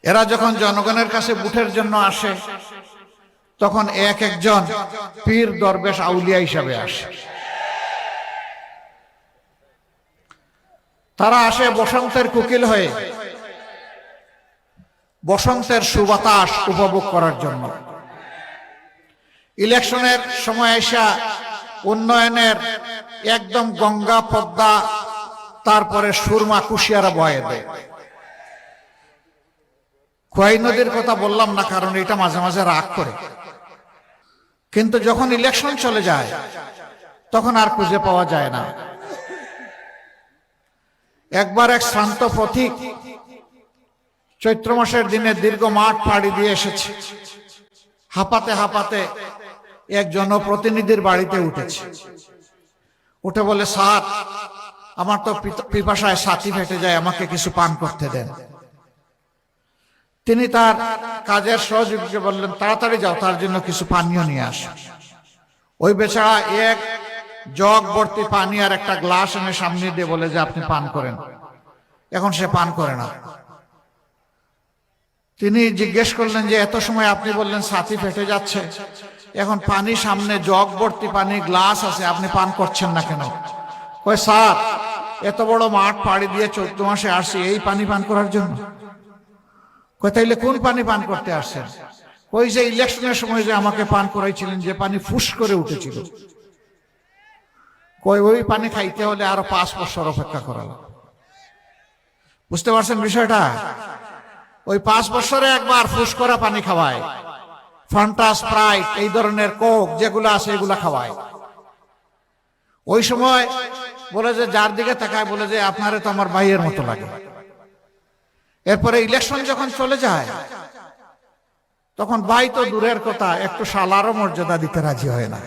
এরা যখন জনগণের কাছে ভোটের জন্য আসে তখন এক একজন পীর দরবেশ আউলিয়া হিসাবে আসে। তারা আসে বসন্তের কোকিল হয়ে, বসন্তের সুবাতাস উপভোগ করার জন্য। ইলেকশনের সময় এসে উন্নয়নের একদম গঙ্গা পদ্মা তারপরে সুরমা কুশিয়ারা বয়ে দেয়। খোয়াই নদীর কথা বললাম না, কারণ এটা মাঝে মাঝে রাগ করে, কিন্তু যখন ইলেকশন চলে যায় তখন আর খুঁজে পাওয়া যায় না। একবার এক শ্রান্ত পথিক চৈত্র মাসের দিনে দীর্ঘ মাঠ পাড়ি দিয়ে এসেছে। হাঁপাতে হাঁপাতে এক জনপ্রতিনিধির বাড়িতে উঠেছে। উঠে বলে, স্যার, আমার তো পিপাসায় ছাতি ফেটে যায়, আমাকে কিছু পান করতে দেন। তিনি তার কাজের সহযোগীকে বললেন, তাড়াতাড়ি যাও, তার জন্য কিছু পানীয় নিয়ে আস। ওই বেচারা এক জগ ভর্তি পানি আর একটা গ্লাস এনে সামনে দিয়ে বলে যে আপনি পান করেন। এখন সে পান করে না। তিনি জিজ্ঞেস করলেন যে এত সময় আপনি বললেন ছাতি ফেটে যাচ্ছে, এখন পানি সামনে জগ ভর্তি পানি গ্লাস আছে, আপনি পান করছেন না কেন? কই, স্যার, এত বড় মাঠ পাড়ি দিয়ে 14 মাসে আসছি এই পানি পান করার জন্য। কই, তাইলে কোন পানি পান করতে আসছেন? ওই যে ইলেকশনের সময় যে আমাকে পান করাইছিলেন, যে পানি ফুস করে উঠেছিল। কই, ওই পানি খাইতে হলে আরো 5 বছর অপেক্ষা করা লাগবে। বুঝতে পারছেন বিষয়টা? ওই 5 বছরে একবার ফুস করা পানি খাওয়ায়, ফান্টা, স্প্রাইট, এই ধরনের কোক যেগুলো আছে এগুলা খাওয়ায়। ওই সময় বলে যে যার দিকে তাকায় বলে যে আপনারে তো আমার ভাইয়ের মতো লাগে। এরপরে ইলেকশন যখন চলে যায় তখন ভাই তো দূরের কথা, একটু শালারও মর্যাদা দিতে রাজি হয় না।